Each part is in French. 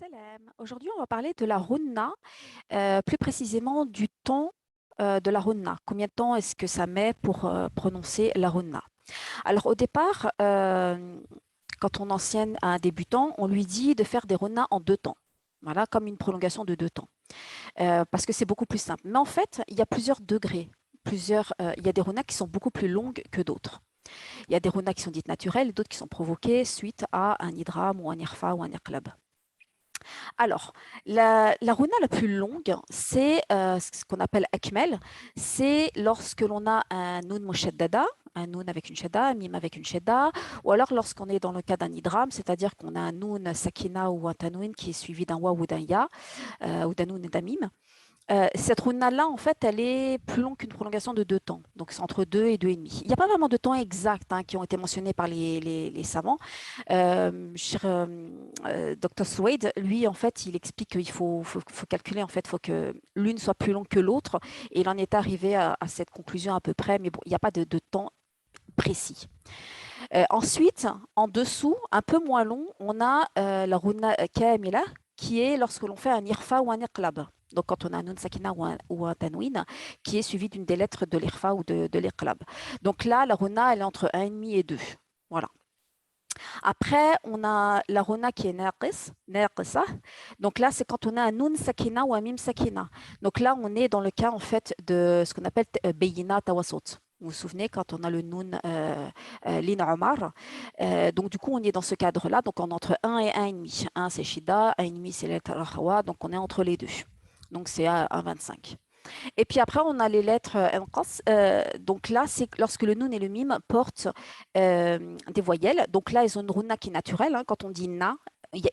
Salam. Aujourd'hui, on va parler de la runna, plus précisément du temps de la runna. Combien de temps est-ce que ça met pour prononcer la runna? Alors, au départ, quand on enseigne à un débutant, on lui dit de faire des runnas en deux temps. Voilà, comme une prolongation de deux temps, parce que c'est beaucoup plus simple. Mais en fait, il y a plusieurs degrés. Il y a des runnas qui sont beaucoup plus longues que d'autres. Il y a des runnas qui sont dites naturelles et d'autres qui sont provoquées suite à un idram ou un irfa ou un iqlab. Alors, la runa la plus longue, c'est ce qu'on appelle akmel. C'est lorsque l'on a un nun mushaddada, un nun avec une shadda, un mim avec une shadda, ou alors lorsqu'on est dans le cas d'un idram, c'est-à-dire qu'on a un nun sakina ou un tanwin qui est suivi d'un waw ou d'un ya, ou d'un nun et d'un mim. Cette runa-là, en fait, elle est plus longue qu'une prolongation de deux temps. Donc, c'est entre deux et deux et demi. Il n'y a pas vraiment de temps exact qui ont été mentionnés par les savants. Dr. Swade, lui, en fait, il explique qu'il faut calculer, en fait, il faut que l'une soit plus longue que l'autre. Et il en est arrivé à cette conclusion à peu près, mais bon, il n'y a pas de temps précis. Ensuite, en dessous, un peu moins long, on a la runa kamila, qui est lorsque l'on fait un irfa ou un iqlab. Donc, quand on a un nun sakina ou un tanwin, qui est suivi d'une des lettres de l'irfa ou de l'iqlab. Donc là, la runa, elle est entre 1,5 et 2. Voilà. Après, on a la runa qui est naqisa. Donc là, c'est quand on a un nun sakina ou un mim sakina. Donc là, on est dans le cas, en fait, de ce qu'on appelle bayina tawasut. Vous vous souvenez, quand on a le nun lin omar. Donc du coup, on est dans ce cadre-là. Donc on est entre 1 et 1,5. 1, c'est shida, 1,5, c'est lettre al. Donc on est entre les deux. Donc c'est à 1,25. Et puis après, on a les lettres nqas. Donc là, c'est lorsque le nun et le mim portent des voyelles. Donc là, ils ont une runa qui est naturelle. Quand on dit na,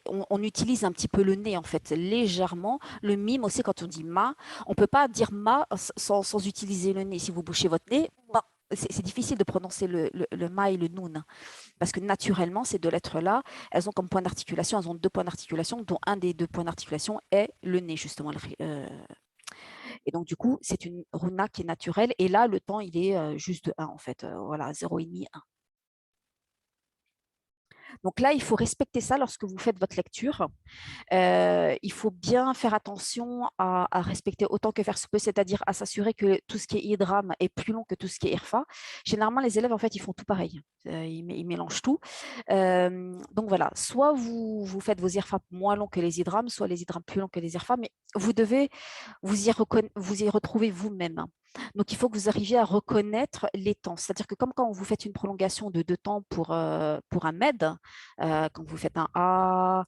on utilise un petit peu le nez, en fait, légèrement. Le mime aussi, quand on dit ma, on ne peut pas dire ma sans utiliser le nez. Si vous bouchez votre nez, bah, c'est difficile de prononcer le ma et le nun. Parce que naturellement, ces deux lettres-là, elles ont comme point d'articulation, elles ont deux points d'articulation, dont un des deux points d'articulation est le nez, justement. Et donc, du coup, c'est une runa qui est naturelle. Et là, le temps, il est juste de 1, en fait. Voilà, 0,5, 1. Donc là, il faut respecter ça lorsque vous faites votre lecture. Il faut bien faire attention à respecter autant que faire se peut, c'est-à-dire à s'assurer que tout ce qui est idram est plus long que tout ce qui est irfa. Généralement, les élèves, en fait, ils font tout pareil. Ils mélangent tout. Donc voilà, soit vous faites vos irfa moins longs que les idrams, soit les idrams plus longs que les irfa, mais vous devez vous y retrouver vous-même. Donc, il faut que vous arriviez à reconnaître les temps. C'est-à-dire que comme quand vous faites une prolongation de deux temps pour un med, quand vous faites un A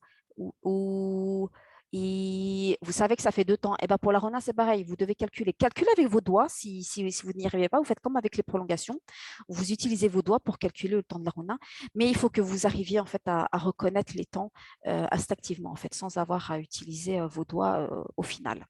ou I, vous savez que ça fait deux temps. Et ben pour la rona, c'est pareil. Vous devez calculer. Calculez avec vos doigts. Si vous n'y arrivez pas, vous faites comme avec les prolongations. Vous utilisez vos doigts pour calculer le temps de la rona. Mais il faut que vous arriviez en fait à reconnaître les temps instinctivement, en fait, sans avoir à utiliser vos doigts au final.